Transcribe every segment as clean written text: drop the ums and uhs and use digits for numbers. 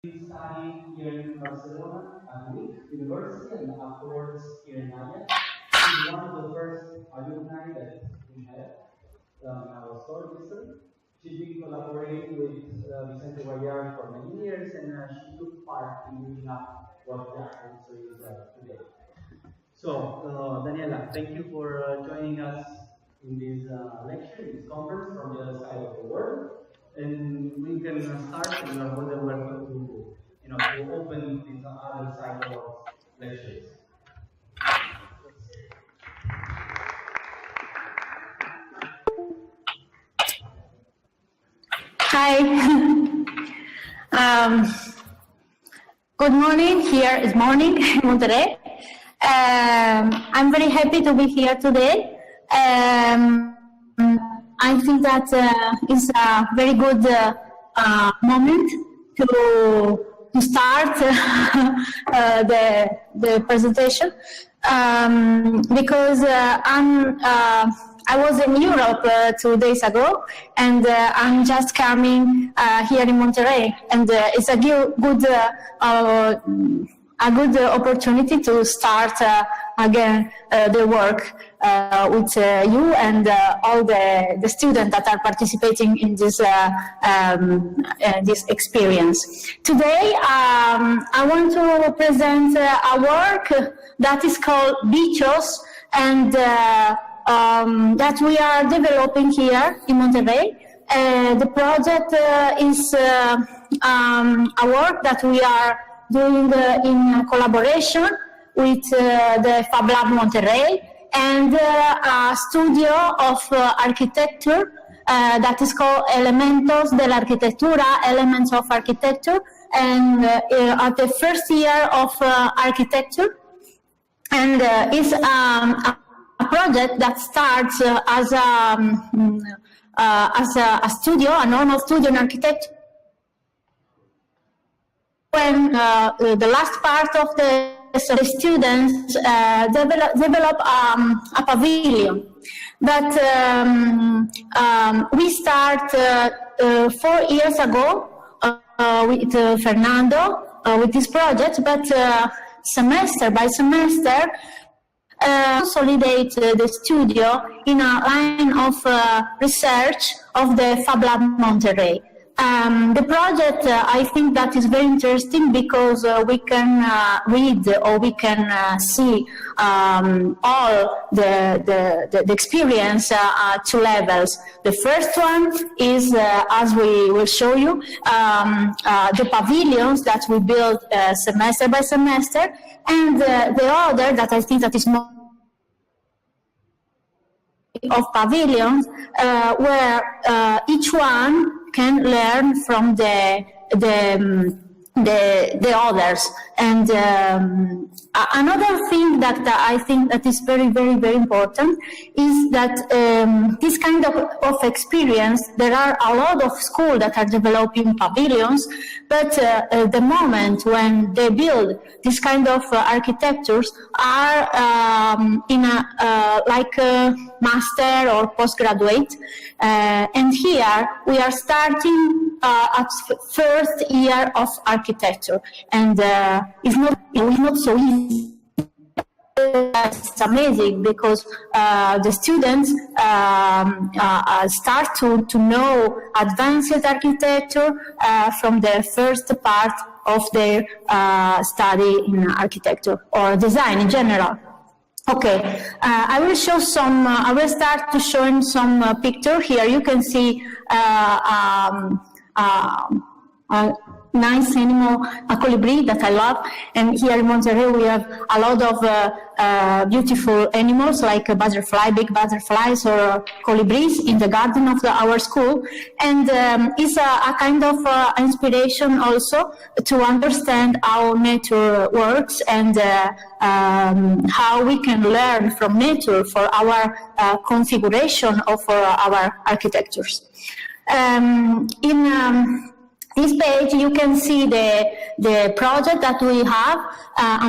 Studying here in Barcelona at WIC University and afterwards here in Maya. She's one of the first alumni that we had in our short history. She's been collaborating with Vicente Guayar for many years, and she took part in building up what Jack also is today. So, Daniela, thank you for joining us in this lecture, in this conference from the other side of the world. And we can start, and we're more than welcome to open this other side of lectures. Hi. Good morning. Here is morning in Monterrey. I'm very happy to be here today. I think that is a very good moment to start the presentation because I was in Europe 2 days ago, and I'm just coming here in Monterrey, and it's a good opportunity to start again the work with you and all the students that are participating in this this experience. Today, I want to present a work that is called Bichos, and that we are developing here in Monterrey. The project is a work that we are doing in collaboration with the Fab Lab Monterrey and a studio of architecture that is called Elementos de la Arquitectura, Elements of Architecture, and at the first year of architecture, and is a project that starts as a studio, a normal studio in architecture. When the last part of the students develop a pavilion, but we start 4 years ago with Fernando with this project, but semester by semester consolidate the studio in a line of research of the Fab Lab Monterrey. The project, I think that is very interesting because we can read or we can see all the experience at 2 levels. The first one is, as we will show you, the pavilions that we build semester by semester, and the other that I think that is more of pavilions where each one can learn from the others. And another thing that I think that is very, very, very important is that this kind of experience, there are a lot of schools that are developing pavilions, but the moment when they build this kind of architectures are in a like a master or postgraduate, and here we are starting at first year of architecture, and it's not so easy. It's amazing because the students start to know advanced architecture from the first part of their study in architecture or design in general. Okay, I will show some. I will start to showing some picture here. You can see a nice animal, a colibri that I love. And here in Monterrey, we have a lot of beautiful animals like a butterfly, big butterflies or colibris in the garden of our school. And it's a kind of inspiration also to understand how nature works and how we can learn from nature for our configuration of our architectures. In this page, you can see the project that we have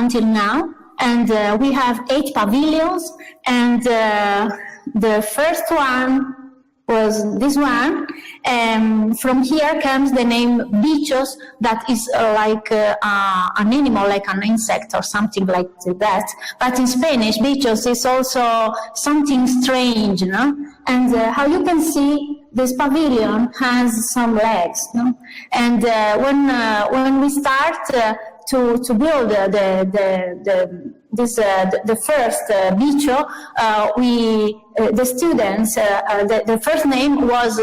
until now, and we have 8 pavilions, and the first one was this one. From here comes the name bichos, that is like an animal, like an insect or something like that. But in Spanish, bichos is also something strange, no? And how you can see, this pavilion has some legs, no? And when we start to build the first bicho, the students, the first name was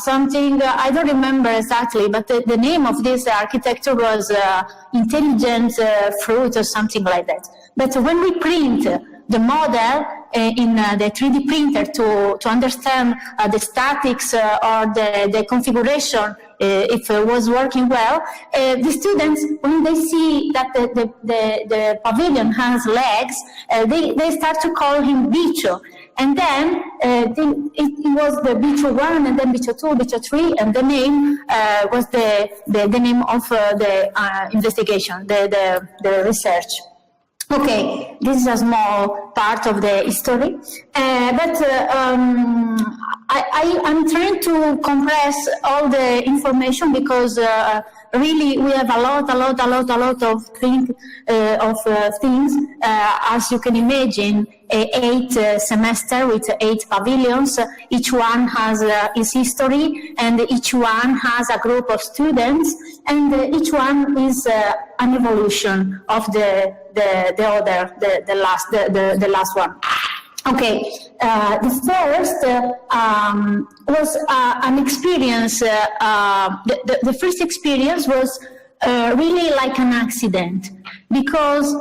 something, I don't remember exactly, but the name of this architecture was intelligent fruit or something like that. But when we print the model in the 3D printer to understand the statics or the configuration, if it was working well, the students, when they see that the pavilion has legs, they start to call him bicho. And then it was the bicho 1, and then bicho 2, bicho 3, and the name was the name of the investigation, the research. Okay, this is a small part of the history, but I'm trying to compress all the information because really we have a lot of things. As you can imagine, 8 semesters with 8 pavilions. Each one has its history, and each one has a group of students, and each one is an evolution of the last one. Okay, the first was an experience. The first experience was really like an accident, because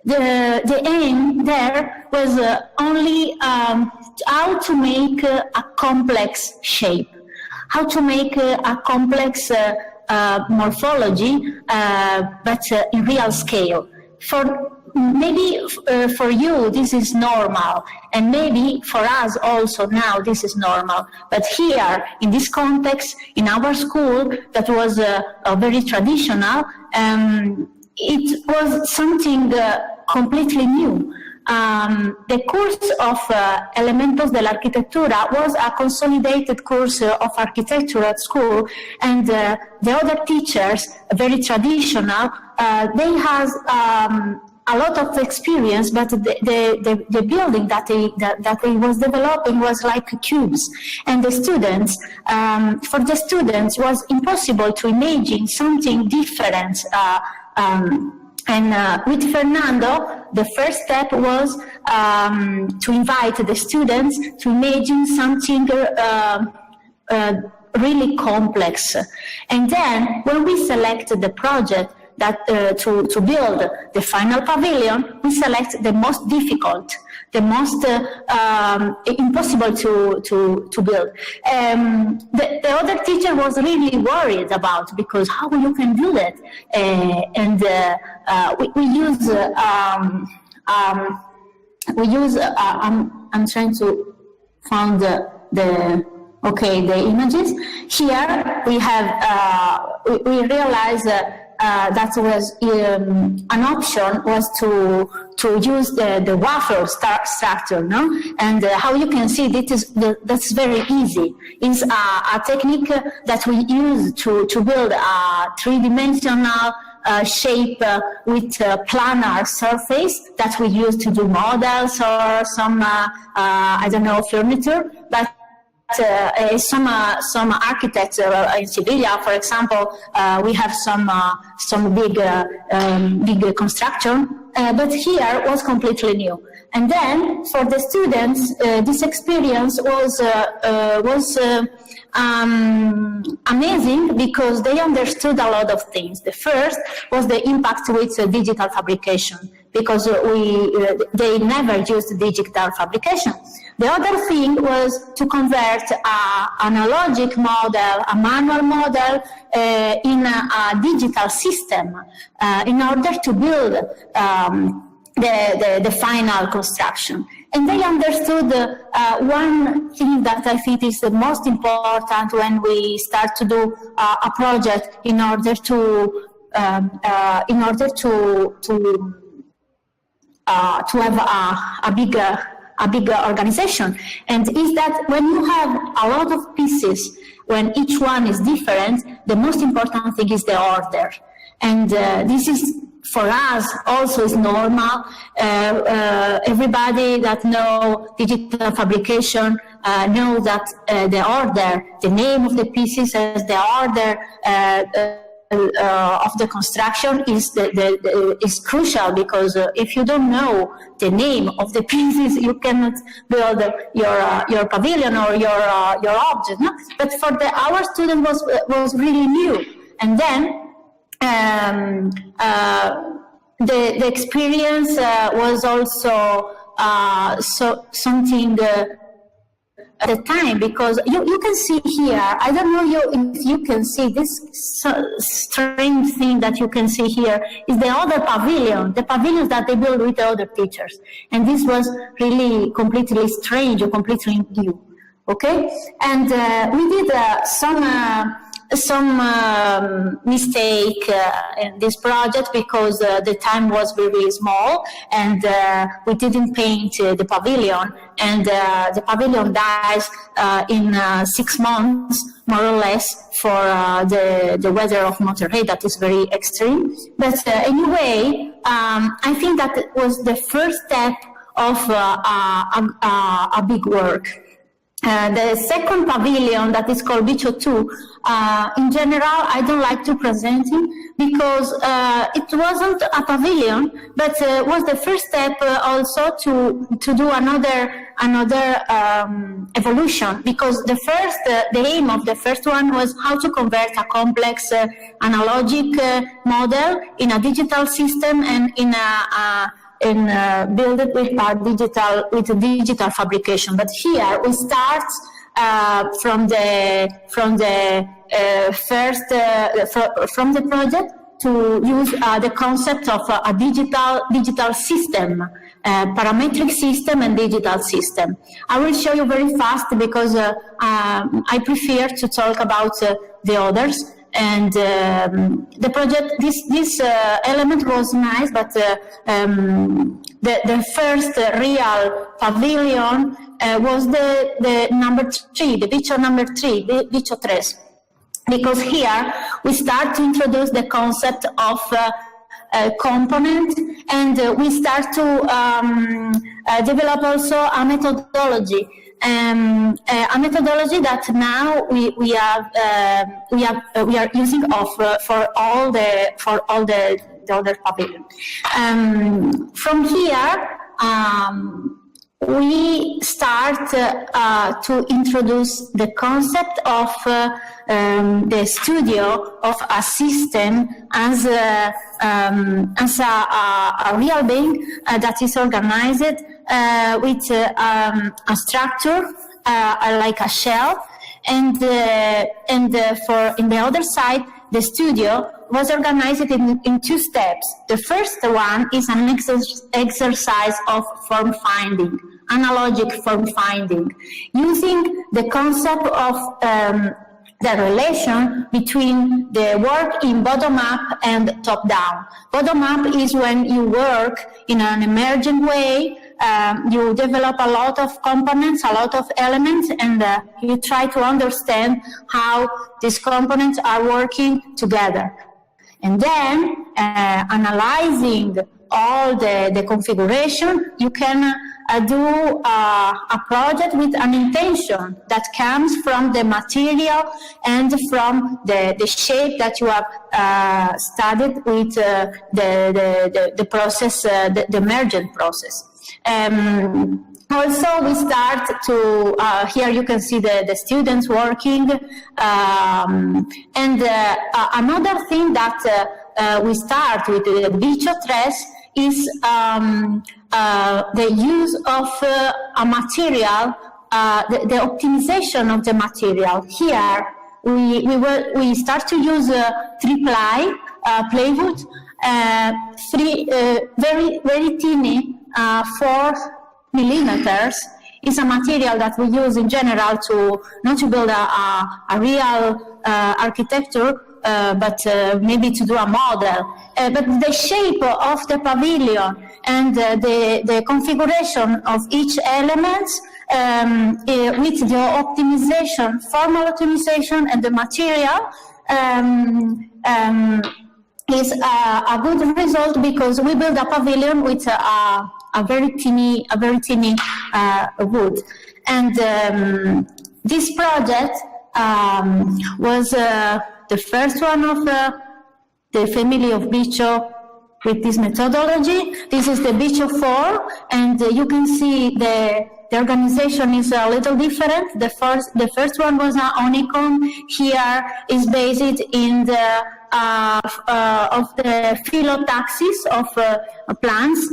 the aim there was only how to make a complex shape, how to make a complex morphology, but in real scale. Maybe for you this is normal, and maybe for us also now this is normal. But here, in this context, in our school, that was very traditional, it was something completely new. The course of Elementos de la Arquitectura was a consolidated course of architecture at school, and the other teachers, very traditional, they have a lot of experience, but the building that they was developing was like cubes, and the students, for the students, was impossible to imagine something different. And with Fernando, the first step was to invite the students to imagine something really complex. And then, when we selected the project that to build the final pavilion, we select the most difficult, the most impossible to build. The other teacher was really worried about, because how you can do that, and we use I'm trying to find the images. Here we have we realize that was an option was to use the waffle structure, no? And how you can see that's very easy. It's a technique that we use to build a three-dimensional shape with a planar surface that we use to do models or some furniture, but some architects in Sevilla, for example, we have some big construction, but here was completely new. And then for the students, this experience was amazing, because they understood a lot of things. The first was the impact with digital fabrication, because they never used digital fabrication. The other thing was to convert an analogic model, a manual model, in a digital system in order to build the final construction. And they understood one thing that I think is the most important when we start to do a project in order to have a bigger a big organization. And is that when you have a lot of pieces, when each one is different, the most important thing is the order. And this is, for us, also is normal. Everybody that know digital fabrication know that the order, the name of the pieces as the order of the construction is crucial, because if you don't know the name of the pieces, you cannot build your pavilion or your object. No? But for our student was really new, and then the experience was also something. At the time, because you can see here, I don't know if you can see this strange thing that you can see here is the other pavilion, the pavilions that they build with the other teachers. And this was really completely strange or completely new. Okay? And we did some mistake in this project, because the time was very small, and we didn't paint the pavilion, and the pavilion dies in 6 months, more or less, for the weather of Monterrey that is very extreme. But anyway, I think that it was the first step of a big work. The second pavilion, that is called Bicho 2, in general, I don't like to present it, because it wasn't a pavilion, but was the first step also to do another evolution, because the aim of the first one was how to convert a complex analogic model in a digital system, and build it with digital fabrication. But here we start from the project to use the concept of a digital system, parametric system and digital system. I will show you very fast, because I prefer to talk about the others. And the project, this element was nice, but the first real pavilion was the number 3, the Bicho number 3, Bicho 3. Because here we start to introduce the concept of component, and we start to develop also a methodology. A methodology that now we are using for all the other pavilion. From here, we start to introduce the concept of the studio of a system as a real being that is organized with a structure like a shell, and in the other side, the studio was organized in 2 steps. The first one is an exercise of form finding, analogic form finding, using the concept of the relation between the work in bottom-up and top-down. Bottom-up is when you work in an emergent way, you develop a lot of components, a lot of elements, and you try to understand how these components are working together. And then, analyzing all the configuration, you can do a project with an intention that comes from the material and from the shape that you have studied with the process, the emergent process. Also, we start to, here you can see the students working, and another thing that we start with the Bicho 3 is the use of a material, the optimization of the material. Here, we start to use 3-ply plywood, very, very tiny, 4 millimeters is a material that we use in general to not to build a real architecture, but maybe to do a model. But the shape of the pavilion and the configuration of each element with the optimization, formal optimization, and the material is a good result, because we build a pavilion with a very tiny wood. And this project was the first one of the family of Bicho with this methodology. This is the Bicho 4, and you can see the organization is a little different. The first one was an honeycomb. Here is based in the of the phyllotaxis of plants,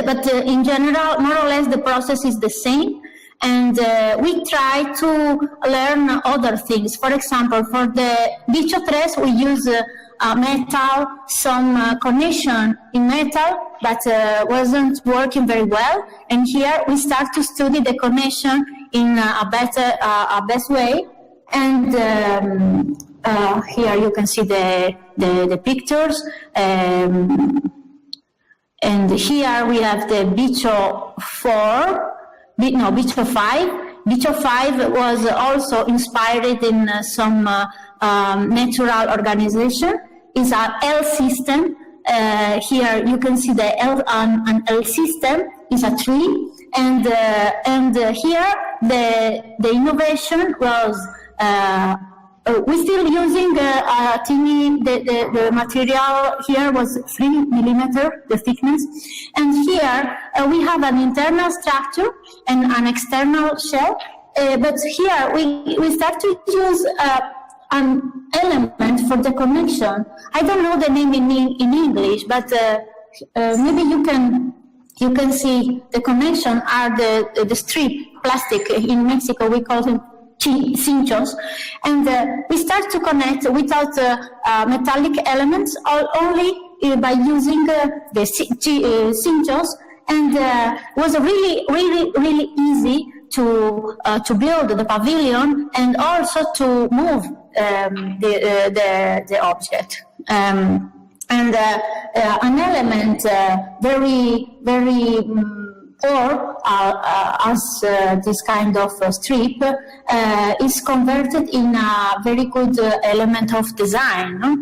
but in general, more or less, the process is the same. And we try to learn other things. For example, for the Bicho 3, we use metal, some connection in metal, but wasn't working very well. And here we start to study the connection in a best way. And here you can see the pictures. And here we have the Bicho 5. Bicho 5 was also inspired in some natural organization. It's an L system. Here you can see an L system is a tree, and here the innovation was we're still using a teeny. The material here was 3 millimeter, the thickness, and here we have an internal structure and an external shell. But here we start to use an element for the connection. I don't know the name in English, but maybe you can see the connection are the strip plastic. In Mexico we call them cinchos, and we start to connect without metallic elements, only by using the cinchos, and was really easy to build the pavilion and also to move the object. And an element very poor as this kind of strip is converted in a very good element of design. No?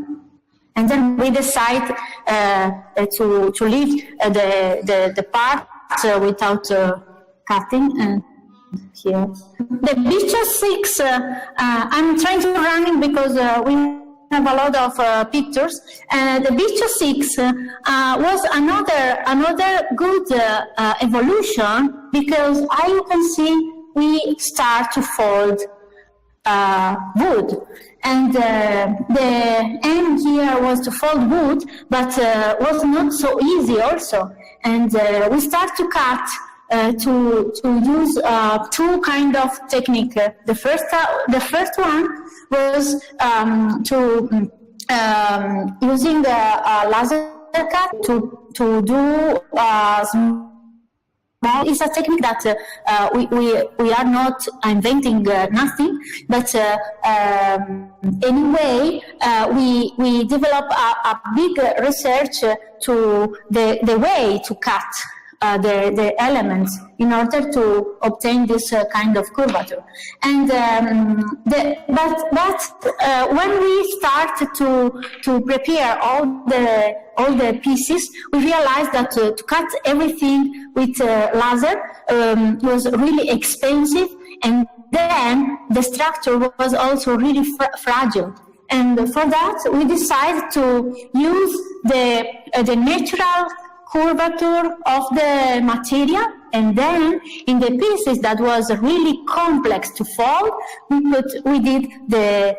And then we decide to leave the part without cutting. And here, the Bicho 6. I'm trying to run it because we have a lot of pictures. The Bicho 6 was another good evolution, because as you can see, we start to fold wood. And the aim here was to fold wood, but was not so easy also. And we start to cut to use two kind of technique. The first one was using a laser cut to do small. It's a technique that we are not inventing nothing, but anyway we develop a big research to the way to cut the elements in order to obtain this kind of curvature. And but when we start to prepare all the pieces, we realized that to cut everything with laser was really expensive, and then the structure was also really fragile. And for that, we decided to use the natural curvature of the material, and then in the pieces that was really complex to fold, we did the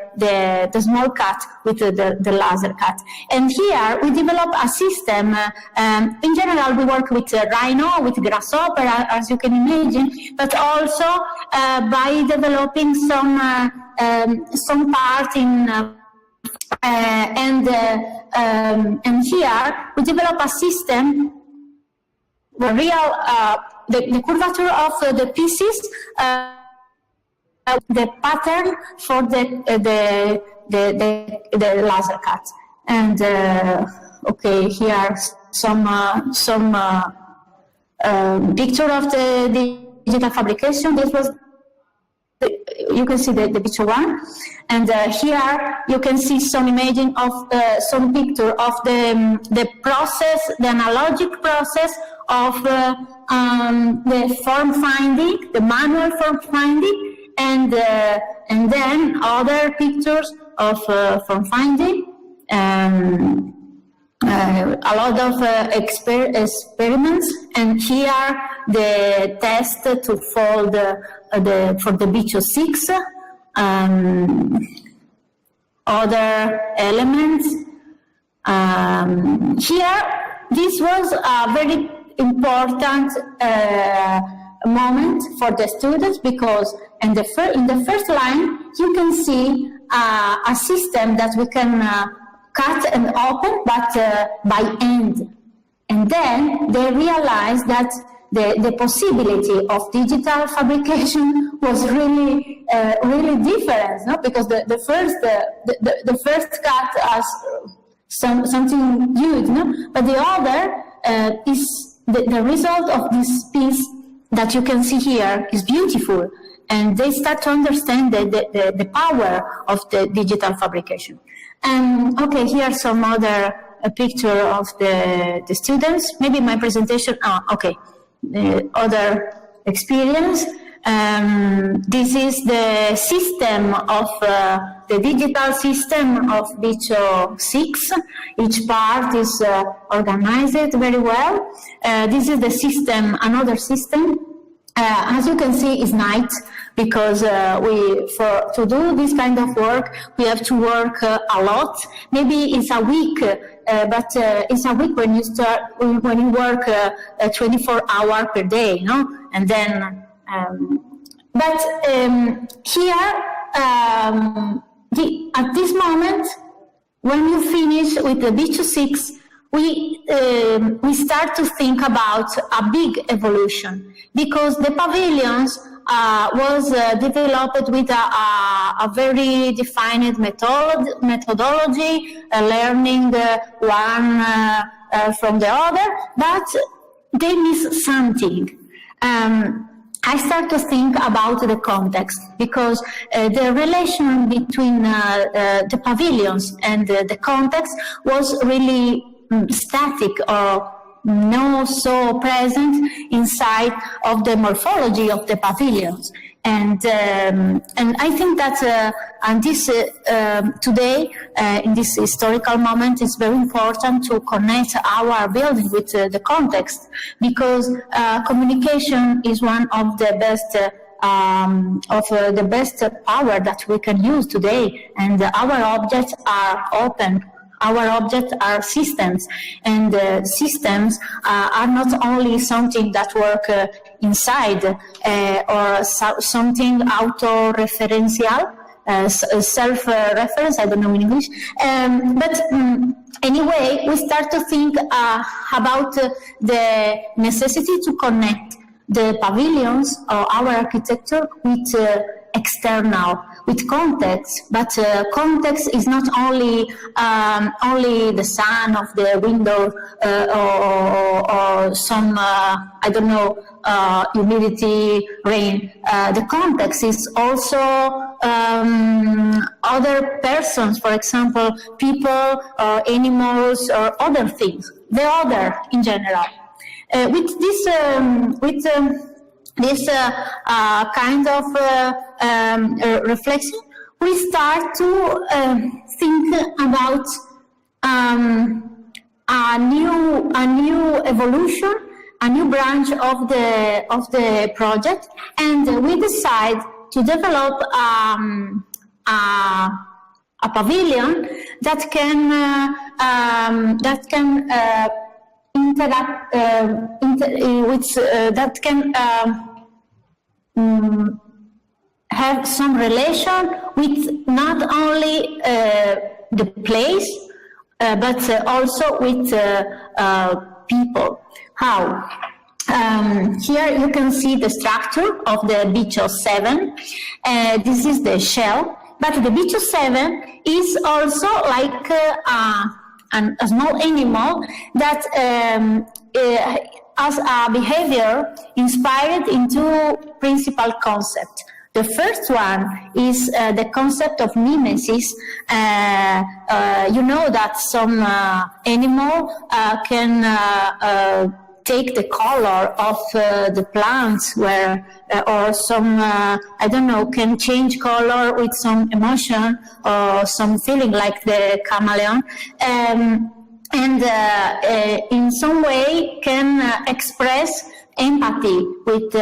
small cut with the laser cut. And here we develop a system. In general, we work with rhino, with grasshopper, as you can imagine, but also by developing some part in. And here we develop a system where the curvature of the pieces the pattern for the laser cut. And okay, here are some picture of the digital fabrication. This was you can see the picture one, and here you can see some imaging of some picture of the process, the analogic process of the form finding, the manual form finding, and then other pictures of form finding. A lot of experiments, and here the test to fold for the BCO6, other elements. Here, this was a very important moment for the students, because in the first line you can see a system that we can cut and open, but by hand. And then they realized that the possibility of digital fabrication was really different, no? Because the first cut as something huge, no? But the other is the result of this piece that you can see here is beautiful, and they start to understand the power of the digital fabrication. And okay, here are some other picture of the students. Maybe my presentation. Okay, other experience. This is the system of the digital system of BCO6. Each part is organized very well. This is the system, another system. As you can see, is night, because to do this kind of work, we have to work a lot. Maybe it's a week, but it's a week when you work 24 hours per day, no? And then, here, at this moment, when you finish with the BCO6, we start to think about a big evolution, because the pavilions was developed with a very defined methodology, learning one from the other, but they miss something. I start to think about the context, because the relation between the pavilions and the context was really static, or not so present inside of the morphology of the pavilions. And I think that and this today in this historical moment, it's very important to connect our building with the context, because communication is one of the best power that we can use today, and our objects are open. Our objects are systems, and systems are not only something that work inside or something auto-referential, self-reference, I don't know in English. But anyway, we start to think about the necessity to connect the pavilions or our architecture with external, with context. But context is not only the sun of the window or some I don't know, humidity, rain. The context is also other persons, for example, people or animals or other things, the other in general. With this kind of reflection, we start to think about a new evolution, a new branch of the project, and we decide to develop a pavilion that can interact that can have some relation with not only the place, but also with people. How? Here you can see the structure of the bicho 7. This is the shell, but the bicho 7 is also like a small animal that has a behavior inspired into principal concepts. The first one is the concept of mimesis. You know that some animal can take the color of the plants, or some I don't know, can change color with some emotion or some feeling, like the chameleon, and in some way can express empathy with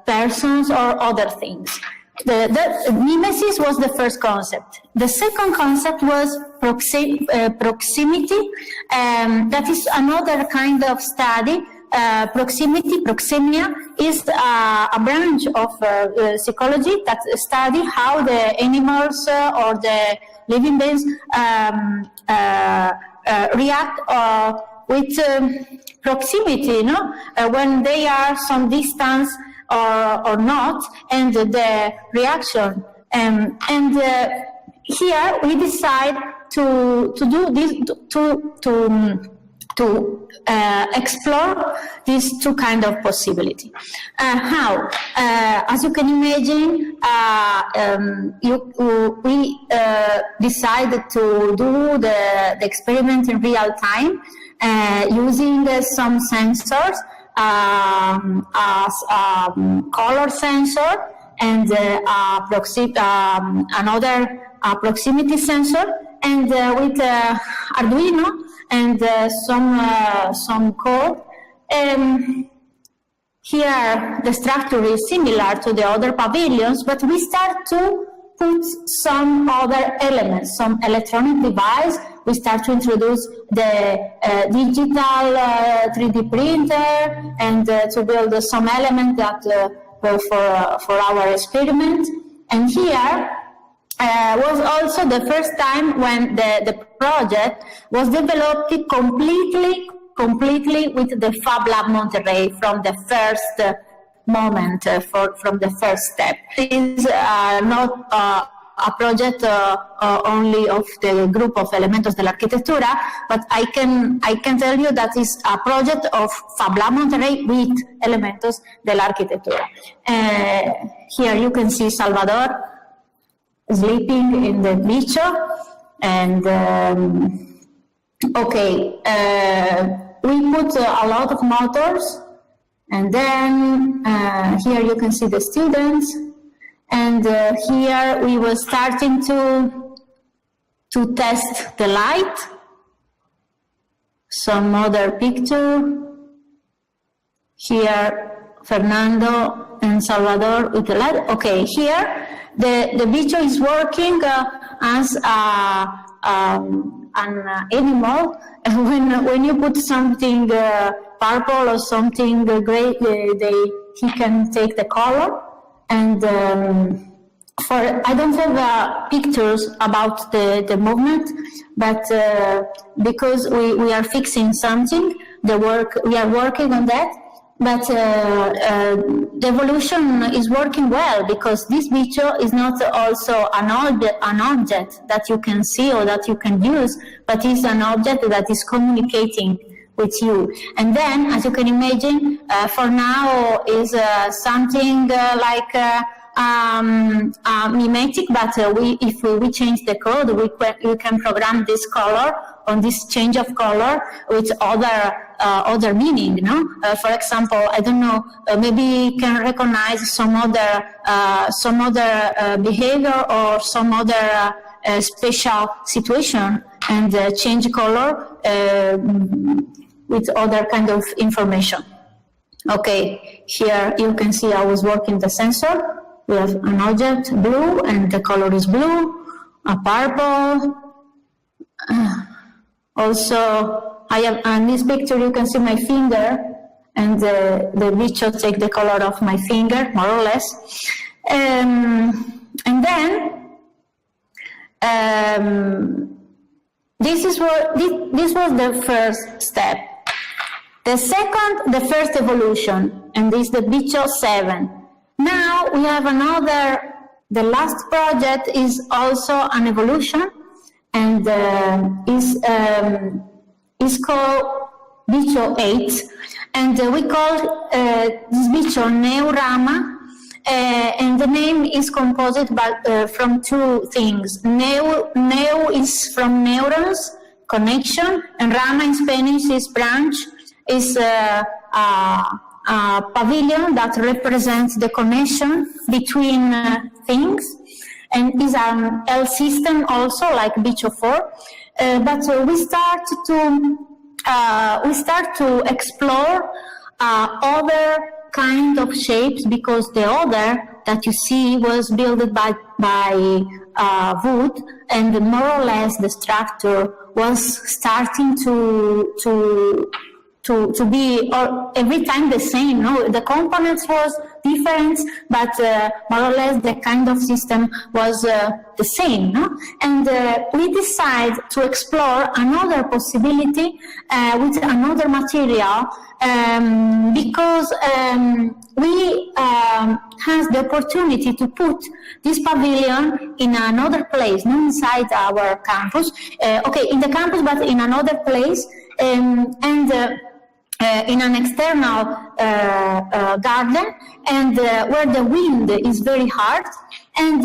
persons or other things. The mimesis was the first concept. The second concept was proximity. That is another kind of study. Proxemia is a branch of psychology that study how the animals or the living beings react with proximity, when they are some distance or not, and the reaction. And here we decide to do this, to explore these two kind of possibility. How? As you can imagine, we decided to do the experiment in real time using some sensors, as color sensor and another proximity sensor, and with Arduino and some code. Here the structure is similar to the other pavilions, but we start to put some other elements, some electronic device. We start to introduce the digital 3D printer, and to build some elements that were for our experiment. And here was also the first time when the project was developed completely with the Fab Lab Monterrey from the first moment, from the first step. It is not a project only of the group of Elementos de la Arquitectura, but I can tell you that is a project of Fab Lab Monterrey with Elementos de la Arquitectura. Here you can see Salvador sleeping in the bicho, and we put a lot of motors, and then here you can see the students, and here we were starting to test the light. Some other picture. Here Fernando and Salvador with the light. Okay, here the bicho is working as an animal. When you put something purple or something gray, he can take the color. And I don't have pictures about the movement, but because we are fixing something, we are working on that. But the evolution is working well, because this bicho is not also an object that you can see or that you can use, but is an object that is communicating with you. And then, as you can imagine, for now is something like mimetic, but if we change the code, we can program this color on this change of color with other meaning. For example, I don't know, maybe you can recognize some other behavior or some other special situation, and change color with other kind of information. Okay, here you can see I was working the sensor. We have an object, blue, and the color is blue, a purple. Also, I have, in this picture you can see my finger, and the bicho take the color of my finger, more or less. And then, this was the first step. The first evolution, and this is the Bicho 7. Now we have another, the last project is also an evolution, and is called Bicho 8, and we call this Bicho Neurama, and the name is composed from two things. Neu is from neurons, connection, and Rama in Spanish is branch, is a pavilion that represents the connection between things, and is an L system also, like Bicho 4. But we start to explore other kind of shapes, because the other that you see was built by wood, and more or less the structure was starting to be every time the same. No, the components was different, but more or less the kind of system was the same. No? And we decide to explore another possibility with another material, because we have the opportunity to put this pavilion in another place, not inside our campus. In the campus, but in another place, and in an external garden, and where the wind is very hard, and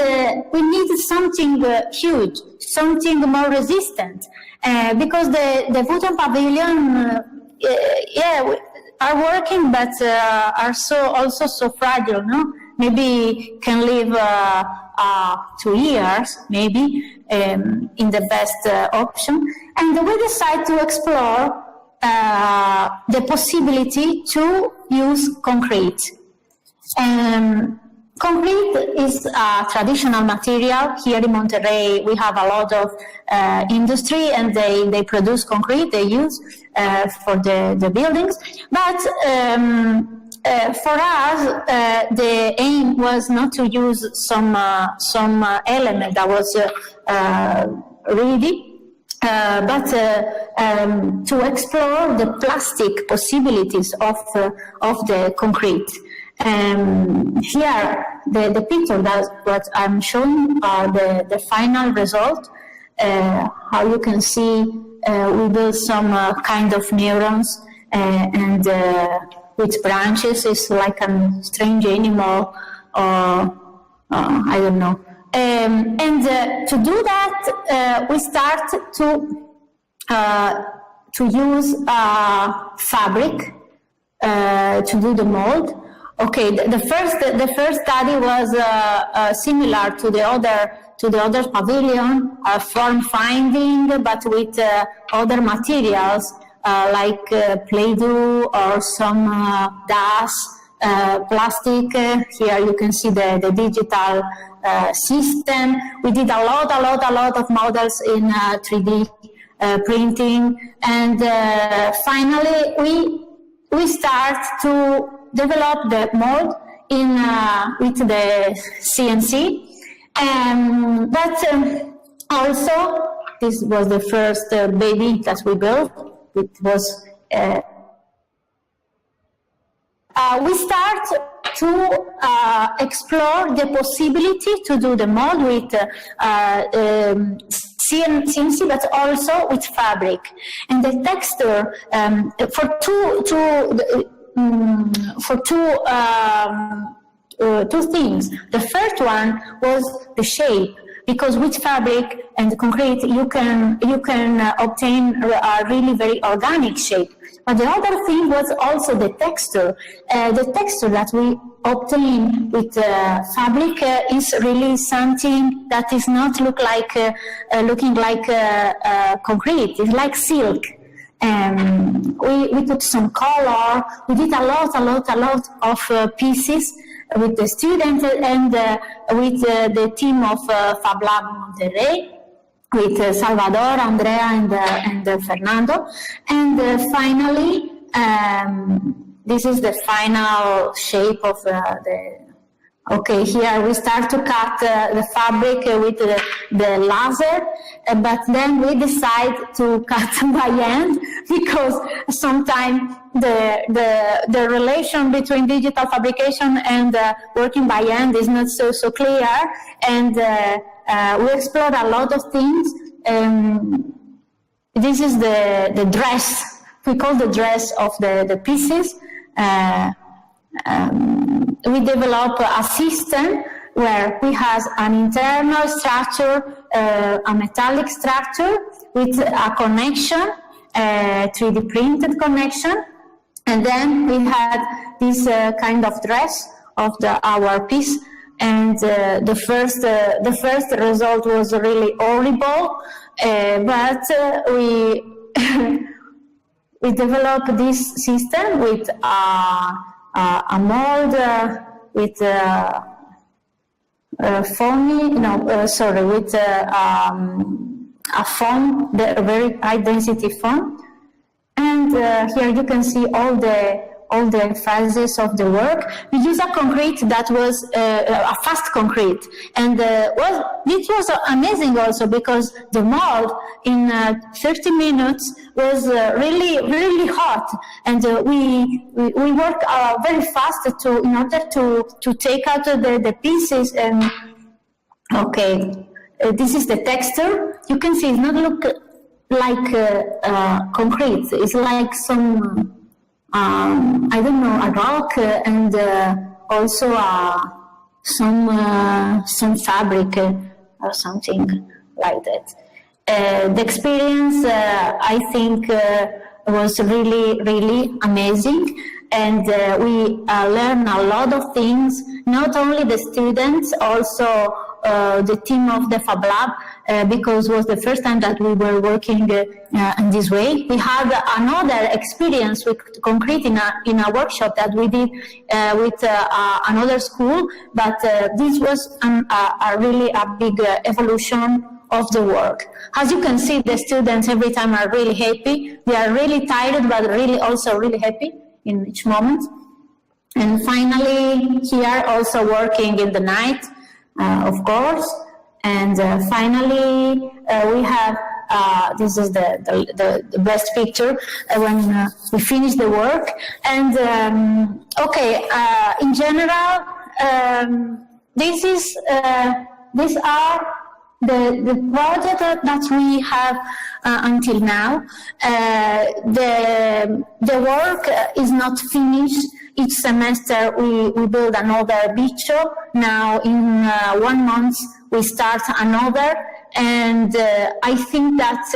we need something huge, something more resistant, because the wooden pavilion, are working, but are also so fragile. No, maybe can live 2 years, maybe in the best option, and we decide to explore the possibility to use concrete. Concrete is a traditional material. Here in Monterrey, we have a lot of industry, and they produce concrete, they use for the buildings. But for us, the aim was not to use some element that was ready, but to explore the plastic possibilities of the concrete. Here, the picture that what I'm showing are the final result. How you can see, we build some kind of neurons, and with branches. Is like a strange animal, or I don't know. And to do that, we start to use fabric to do the mold. Okay, the first study was similar to the other pavilion, form finding, but with other materials like Play-Doh or some dust, plastic. Here you can see the digital system. We did a lot of models in 3D printing, and finally we start to develop the mold in with the CNC, but also this was the first baby that we built. It was we start to explore the possibility to do the mold with CNC, but also with fabric, and the texture for two things. The first one was the shape, because with fabric and concrete you can obtain a really very organic shape. But the other thing was also the texture. The texture that we obtain with fabric is really something that is not looking like concrete. It's like silk. We put some color. We did a lot of pieces with the students and with the team of Fab Lab Monterrey, with Salvador, Andrea, and Fernando. And finally, this is the final shape of Okay, here we start to cut the fabric with the laser, but then we decide to cut by hand because sometimes the relation between digital fabrication and working by hand is not so clear, and we explored a lot of things. This is the dress. We call the dress of the pieces. We develop a system where we have an internal structure, a metallic structure with a connection, 3D printed connection, and then we had this kind of dress of our piece. And the first result was really horrible, but we we developed this system with a mold with with a foam, the very high density foam. And here you can see all the phases of the work. We used a concrete that was a fast concrete, and it was amazing also because the mold in 30 minutes was really hot, and we work very fast in order to take out the pieces. And okay, this is the texture. You can see it's not look like concrete. It's like some I don't know, a rock, and also some fabric or something like that. The experience, I think, was really amazing, and we learned a lot of things. Not only the students, also the team of the Fab Lab, because it was the first time that we were working in this way. We had another experience with concrete in a workshop that we did with another school, but this was really a big evolution of the work. As you can see, the students every time are really happy. They are really tired, but also really happy in each moment. And finally, here also working in the night, of course. And finally, we have, this is the best picture when we finish the work. And in general, these are the project that we have until now. The work is not finished. Each semester we build another picture. Now in 1 month we start another, and I think that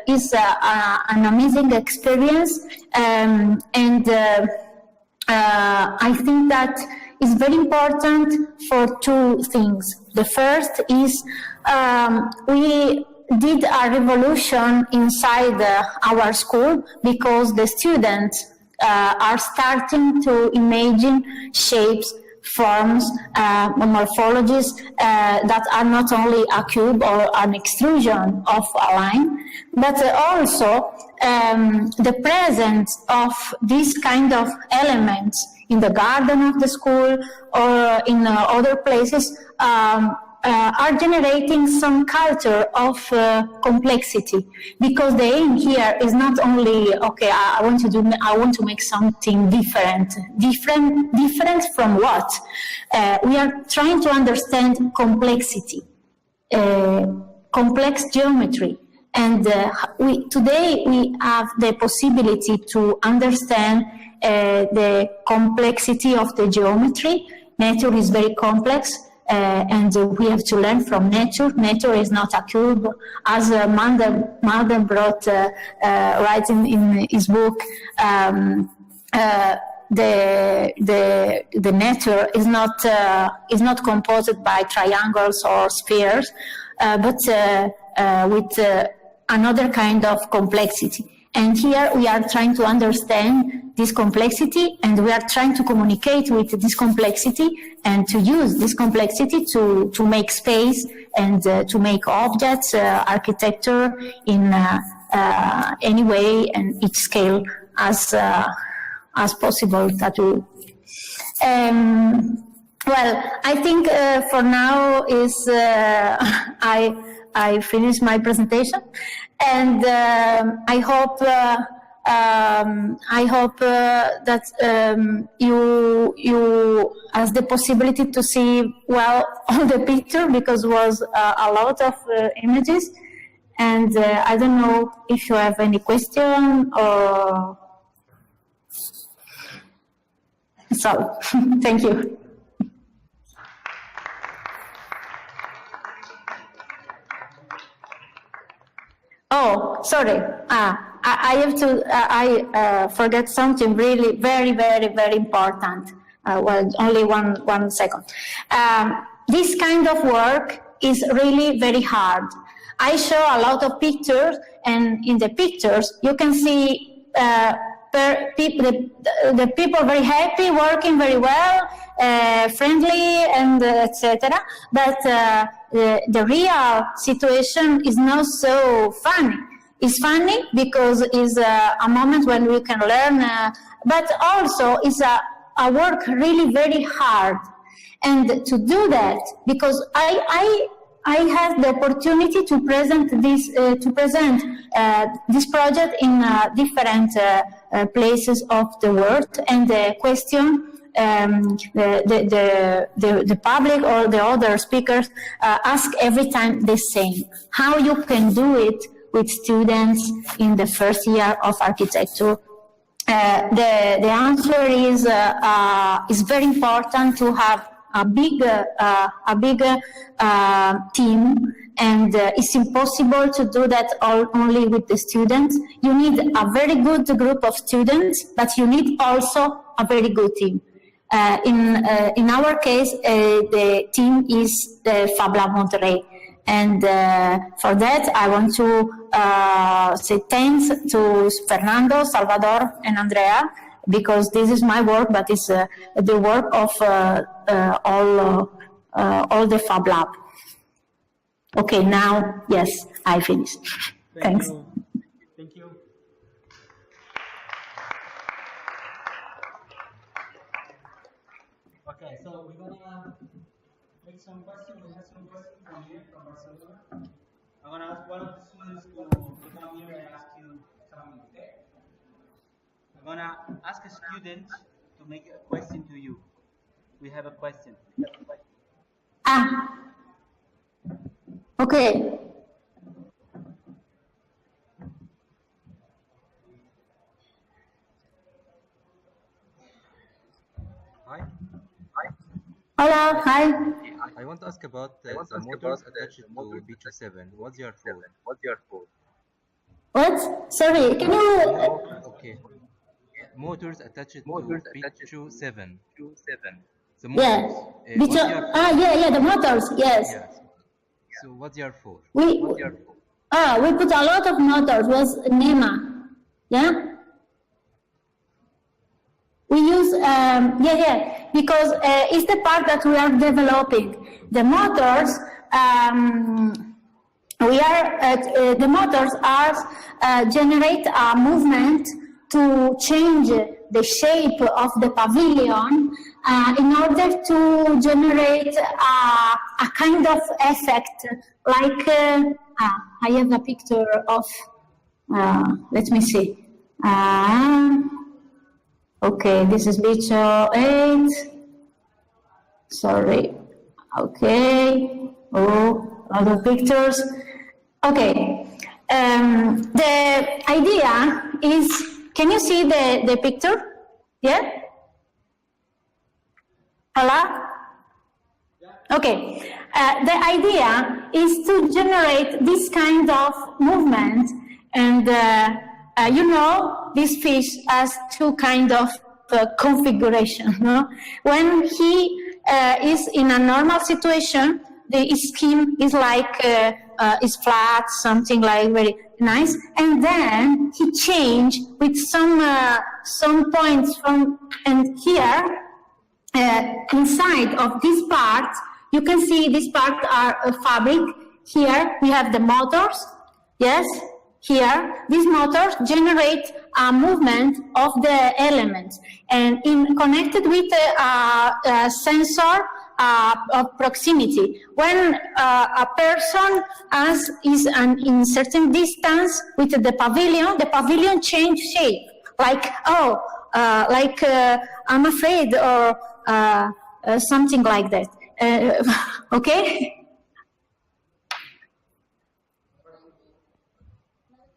is an amazing experience, and I think that is very important for two things. The first is we did a revolution inside our school because the students are starting to imagine shapes, forms, morphologies that are not only a cube or an extrusion of a line, but also the presence of this kind of elements in the garden of the school or in other places are generating some culture of complexity, because the aim here is not only I want to make something different from what we are trying to understand complexity, complex geometry, and today we have the possibility to understand the complexity of the geometry. Nature is very complex. And we have to learn from nature. Nature is not a cube, as Malden brought right in his book. The nature is not composed by triangles or spheres, but with another kind of complexity. And here we are trying to understand this complexity, and we are trying to communicate with this complexity and to use this complexity to make space and to make objects, architecture in any way and each scale as possible that we. Well, I think for now is I finished my presentation, and I hope that you has the possibility to see well all the picture, because it was a lot of images, and I don't know if you have any question or so. Thank you. Oh, sorry. I have to. I forget something really very, very, very important. Well, only one second. This kind of work is really very hard. I show a lot of pictures, and in the pictures you can see the people very happy, working very well, friendly, and etc. But the real situation is not so funny. It's funny because it's a moment when we can learn, but also it's a work really very hard. And to do that, because I had the opportunity to present this project in different places of the world, and the question the public or the other speakers ask every time the same: how you can do it with students in the first year of architecture? The answer is it's very important to have a big team, and it's impossible to do that only with the students. You need a very good group of students, but you need also a very good team. In our case, the team is the Fab Lab Monterrey, and for that I want to say thanks to Fernando, Salvador, and Andrea, because this is my work, but it's the work of all the Fab Lab. Okay, now, yes, I finished. Thanks. Thank you. Okay, so we're gonna make some questions. We have some questions from here, from Barcelona. I'm gonna ask one of the students to come here and ask you something, okay? I'm gonna ask a student to make a question to you. We have a question. Okay. Hi. Hola, hi. I want to ask about the motors attached to B27. What's your fault? What? Sorry, can you? Okay. Motors attached to B27. The motors. Yeah. Yeah, the motors. Yes. So what's your fault? We put a lot of motors. Was NEMA. Yeah. We use because it's the part that we are developing. The motors the motors generate a movement to change the shape of the pavilion in order to generate a kind of effect, like I have a picture of. Let me see. Okay, this is picture 8. Sorry. Okay. Oh, other pictures. Okay. The idea is, can you see the picture? Yeah? Hola? Okay. The idea is to generate this kind of movement, and this fish has two kind of configuration. No? When he is in a normal situation, his skin is like is flat, something like very nice, and then he changed with some points from, and here inside of this part you can see this part are fabric. Here we have the motors. Yes. Here, these motors generate a movement of the elements, and connected with a sensor of proximity. When a person is in certain distance with the pavilion change shape. Like, I'm afraid, or something like that. Okay?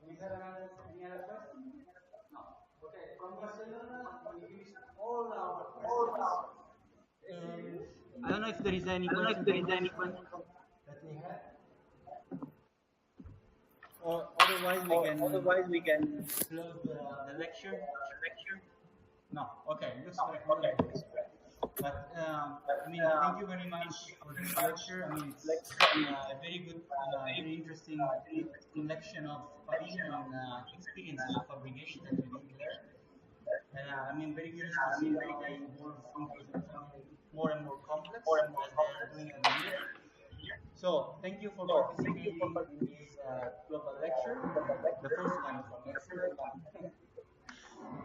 We have any other question? No. Okay, from Barcelona, we finished all our questions. And I don't know if there is any question that we have. Or otherwise we can close the lecture. No, okay, looks like okay. But I mean, thank you very much for this lecture. I mean, it's a very good, very interesting collection of pavilion experiences of fabrication that we did there. And I mean, very curious to see how things will become more and more complex as they are doing every year. So, thank you for participating in this global lecture, the first one for next year.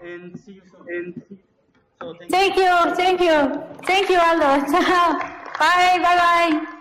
And see you soon. So, Thank you, Aldo. Bye.